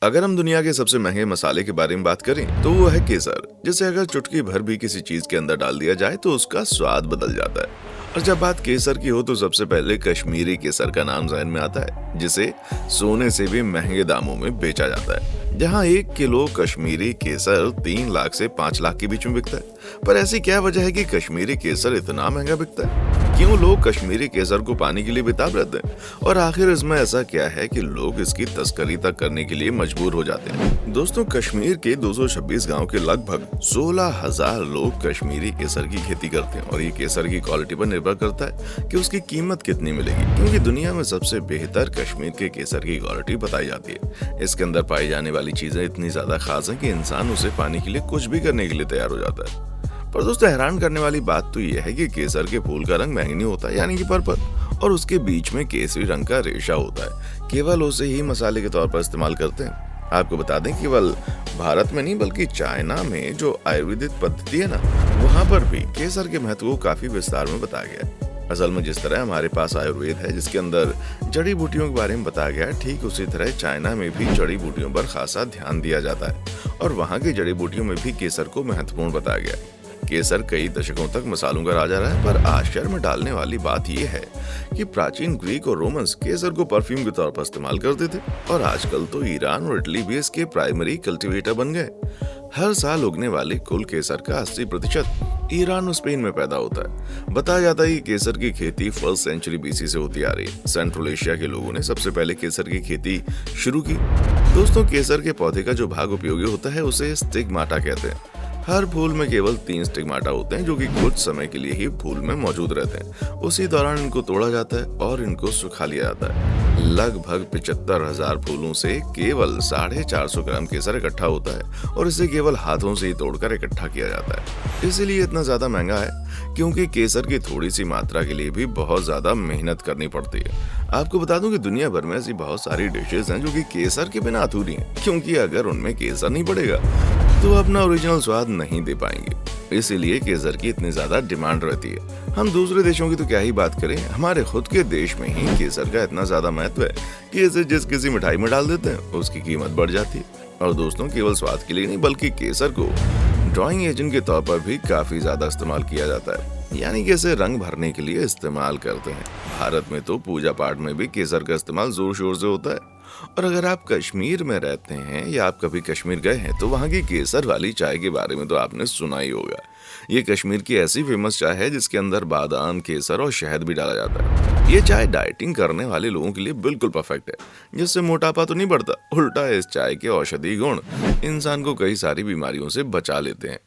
अगर हम दुनिया के सबसे महंगे मसाले के बारे में बात करें तो वो है केसर, जिसे अगर चुटकी भर भी किसी चीज के अंदर डाल दिया जाए तो उसका स्वाद बदल जाता है। और जब बात केसर की हो तो सबसे पहले कश्मीरी केसर का नाम ज़हन में आता है, जिसे सोने से भी महंगे दामों में बेचा जाता है। जहां 1 किलो कश्मीरी केसर 3 लाख से 5 लाख के बीच में बिकता है। पर ऐसी क्या वजह है कि कश्मीरी केसर इतना महंगा बिकता है? क्यों लोग कश्मीरी केसर को पाने के लिए बेताब रहते हैं? और आखिर इसमें ऐसा क्या है कि लोग इसकी तस्करी तक करने के लिए मजबूर हो जाते हैं? दोस्तों, कश्मीर के 226 गांव के लगभग 16,000 लोग कश्मीरी केसर की खेती करते हैं। और ये केसर की क्वालिटी पर निर्भर करता है कि उसकी कीमत कितनी मिलेगी, क्योंकि दुनिया में सबसे बेहतर कश्मीर के केसर की क्वालिटी बताई जाती है। इसके अंदर पाई जाने वाली चीजें इतनी ज्यादा खास हैं कि इंसान उसे पाने के लिए कुछ भी करने के लिए तैयार हो जाता है। पर दोस्तों, हैरान करने वाली बात तो यह है कि केसर के फूल का रंग बैंगनी होता है, यानी कि पर्पल, और उसके बीच में केसरी रंग का रेशा होता है। केवल उसे ही मसाले के तौर पर इस्तेमाल करते हैं। आपको बता दें, केवल भारत में नहीं बल्कि चाइना में जो आयुर्वेदिक पद्धति है ना, वहाँ पर भी केसर के महत्व को काफी विस्तार में बताया गया है। असल में जिस तरह हमारे पास आयुर्वेद है जिसके अंदर जड़ी बूटियों के बारे में बताया गया है, ठीक उसी तरह चाइना में भी जड़ी बूटियों पर खासा ध्यान दिया जाता है। और वहाँ की जड़ी बूटियों में भी केसर को महत्वपूर्ण बताया गया है। केसर कई दशकों तक मसालों का राजा रहा है, पर आश्चर्य में डालने वाली बात यह है कि प्राचीन ग्रीक और रोमन्स केसर को परफ्यूम के तौर पर इस्तेमाल करते थे। और आजकल तो ईरान और इटली भी इसके प्राइमरी कल्टीवेटर बन गए। हर साल उगने वाले कुल केसर का 80% ईरान और स्पेन में पैदा होता है। बताया जाता है कि केसर की खेती 1st सेंचुरी BC से होती आ रही है। सेंट्रल एशिया के लोगों ने सबसे पहले केसर की खेती शुरू की। दोस्तों, केसर के पौधे का जो भाग उपयोगी होता है उसे स्टिग्माटा कहते हैं। हर फूल में केवल 3 स्टिग्माटा होते हैं, जो कि कुछ समय के लिए ही फूल में मौजूद रहते हैं। उसी दौरान इनको तोड़ा जाता है और इनको सुखा लिया जाता है। लगभग 75,000 फूलों से केवल 450 ग्राम केसर इकट्ठा होता है, और इसे केवल हाथों से ही तोड़कर इकट्ठा किया जाता है। इसीलिए इतना ज्यादा महंगा है, क्योंकि केसर की थोड़ी सी मात्रा के लिए भी बहुत ज्यादा मेहनत करनी पड़ती है। आपको बता दूं कि दुनिया भर में ऐसी बहुत सारी डिशेज हैं जो कि केसर के बिना अधूरी हैं, क्योंकि अगर उनमें केसर नहीं पड़ेगा तो अपना ओरिजिनल स्वाद नहीं दे पाएंगे। इसीलिए केसर की इतनी ज्यादा डिमांड रहती है। हम दूसरे देशों की तो क्या ही बात करें, हमारे खुद के देश में ही केसर का इतना ज्यादा महत्व है कि इसे जिस किसी मिठाई में डाल देते हैं उसकी कीमत बढ़ जाती है। और दोस्तों, केवल स्वाद के लिए नहीं बल्कि केसर को ड्राइंग एजेंट के तौर पर भी काफी ज्यादा इस्तेमाल किया जाता है, यानी कि इसे रंग भरने के लिए इस्तेमाल करते हैं। भारत में तो पूजा पाठ में भी केसर का इस्तेमाल जोर शोर से होता है। और अगर आप कश्मीर में रहते हैं या आप कभी कश्मीर गए हैं तो वहाँ की केसर वाली चाय के बारे में तो आपने सुना ही होगा। ये कश्मीर की ऐसी फेमस चाय है जिसके अंदर बादाम, केसर और शहद भी डाला जाता है। ये चाय डाइटिंग करने वाले लोगों के लिए बिल्कुल परफेक्ट है, जिससे मोटापा तो नहीं बढ़ता, उल्टा इस चाय के औषधि गुण इंसान को कई सारी बीमारियों से बचा लेते हैं।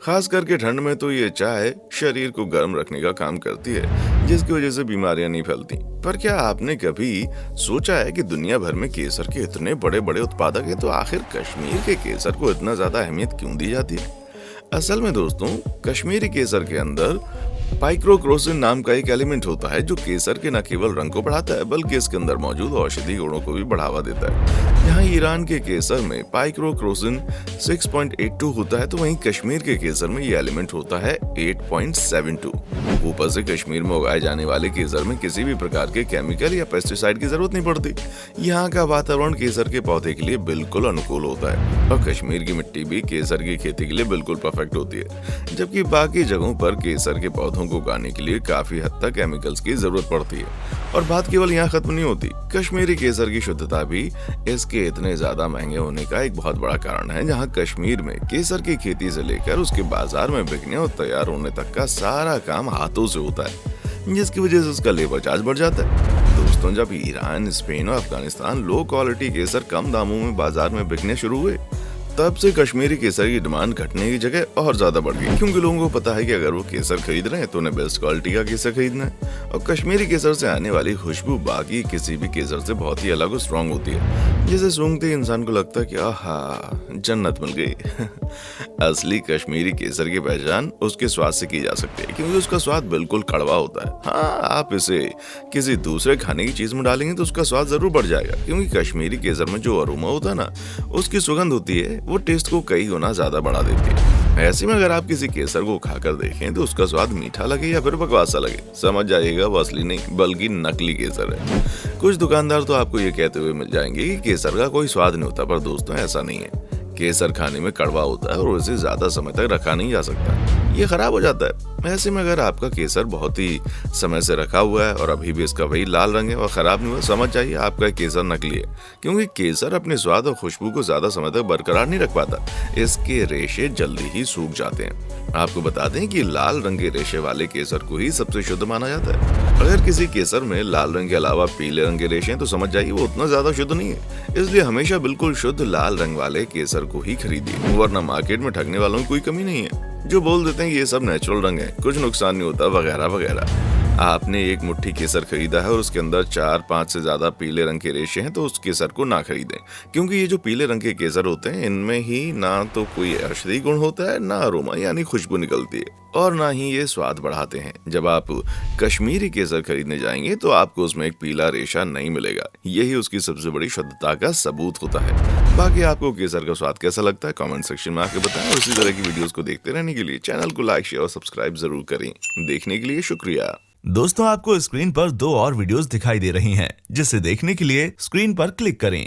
खास करके ठंड में तो ये चाय शरीर को गर्म रखने का काम करती है, जिसकी वजह से बीमारियां नहीं फैलती। पर क्या आपने कभी सोचा है कि दुनिया भर में केसर के इतने बड़े बड़े उत्पादक हैं, तो आखिर कश्मीर के केसर को इतना ज्यादा अहमियत क्यों दी जाती है? असल में दोस्तों, कश्मीरी केसर के अंदर पाइक्रोक्रोसिन नाम का एक एलिमेंट होता है जो केसर के न केवल रंग को बढ़ाता है बल्कि इसके अंदर मौजूद औषधि गुणों को भी बढ़ावा देता है। यहाँ ईरान के केसर में पाइक्रोक्रोसिन 6.82 होता है, तो वहीं कश्मीर के केसर में ये एलिमेंट होता है 8.72। ऊपर से कश्मीर में उगाए जाने वाले केसर में किसी भी प्रकार के केमिकल या पेस्टिसाइड की जरूरत नहीं पड़ती। यहाँ का वातावरण केसर के पौधे के लिए बिल्कुल अनुकूल होता है, और कश्मीर की मिट्टी भी केसर की खेती के लिए बिल्कुल परफेक्ट होती है। जबकि बाकी जगहों पर केसर के पौधों को उगाने के लिए काफी हद तक केमिकल्स की जरूरत पड़ती है। और बात केवल यहाँ खत्म नहीं होती, कश्मीरी केसर की शुद्धता भी इसके इतने ज्यादा महंगे होने का एक बहुत बड़ा कारण है। जहाँ कश्मीर में केसर की खेती से लेकर उसके बाजार में बिकने और तैयार होने तक का सारा काम हाथों से होता है, जिसकी वजह से उसका लेबर चार्ज बढ़ जाता है। दोस्तों, जब ईरान, स्पेन और अफगानिस्तान लो क्वालिटी केसर कम दामों में बाजार में बिकने शुरू हुए, तब से कश्मीरी केसर की डिमांड घटने की जगह और ज्यादा बढ़ गई, क्योंकि लोगों को पता है कि अगर वो केसर खरीद रहे हैं तो उन्हें बेस्ट क्वालिटी का केसर खरीदना है। और कश्मीरी केसर से आने वाली खुशबू बाकी किसी भी केसर से बहुत ही अलग और स्ट्रांग होती है, जिसे सूंघते ही इंसान को लगता है कि आहा, जन्नत मिल गई। असली कश्मीरी केसर की पहचान उसके स्वाद से की जा सकती है, क्योंकि उसका स्वाद बिल्कुल कड़वा होता है। हाँ, आप इसे किसी दूसरे खाने की चीज में डालेंगे तो उसका स्वाद जरूर बढ़ जाएगा, क्योंकि कश्मीरी केसर में जो अरोमा होता है ना, उसकी सुगंध होती है, वो टेस्ट को कई गुना ज्यादा बढ़ा देती है। ऐसे में अगर आप किसी केसर को खाकर देखें तो उसका स्वाद मीठा लगे या फिर बकवास सा लगे, समझ जाइएगा वो असली नहीं बल्कि नकली केसर है। कुछ दुकानदार तो आपको ये कहते हुए मिल जाएंगे कि केसर का कोई स्वाद नहीं होता, पर दोस्तों ऐसा नहीं है। केसर खाने में कड़वा होता है और उसे ज्यादा समय तक रखा नहीं जा सकता, ये खराब हो जाता है। ऐसे में अगर आपका केसर बहुत ही समय से रखा हुआ है और अभी भी इसका वही लाल रंग है और खराब नहीं हुआ, समझ जाइए आपका केसर नकली है, क्योंकि केसर अपने स्वाद और खुशबू को ज्यादा समय तक बरकरार नहीं रख पाता, इसके रेशे जल्दी ही सूख जाते हैं। आपको बता दें कि लाल रंग के रेशे वाले केसर को ही सबसे शुद्ध माना जाता है। अगर किसी केसर में लाल रंग के अलावा पीले रंग के रेशे हैं तो समझ जाइए वो उतना ज्यादा शुद्ध नहीं है, इसलिए हमेशा बिल्कुल शुद्ध लाल रंग वाले केसर को ही खरीदिए, वरना मार्केट में ठगने वालों की कोई कमी नहीं है जो बोल देते हैं ये सब नेचुरल रंग है, कुछ नुकसान नहीं होता वगैरह वगैरह। आपने एक मुट्ठी केसर खरीदा है और उसके अंदर 4-5 से ज्यादा पीले रंग के रेशे हैं तो उस केसर को ना खरीदें, क्योंकि ये जो पीले रंग के केसर होते हैं इनमें ही ना तो कोई औषधि गुण होता है, ना अरोमा यानी खुशबू निकलती है, और ना ही ये स्वाद बढ़ाते हैं। जब आप कश्मीरी केसर खरीदने जाएंगे तो आपको उसमें एक पीला रेशा नहीं मिलेगा, यही उसकी सबसे बड़ी शुद्धता का सबूत होता है। बाकी आपको केसर का स्वाद कैसा लगता है कमेंट सेक्शन में आके बताएं, और इसी तरह की वीडियोस को देखते रहने के लिए चैनल को लाइक शेयर और सब्सक्राइब जरूर करें। देखने के लिए शुक्रिया। दोस्तों, आपको स्क्रीन पर 2 और वीडियोस दिखाई दे रही हैं, जिसे देखने के लिए स्क्रीन पर क्लिक करें।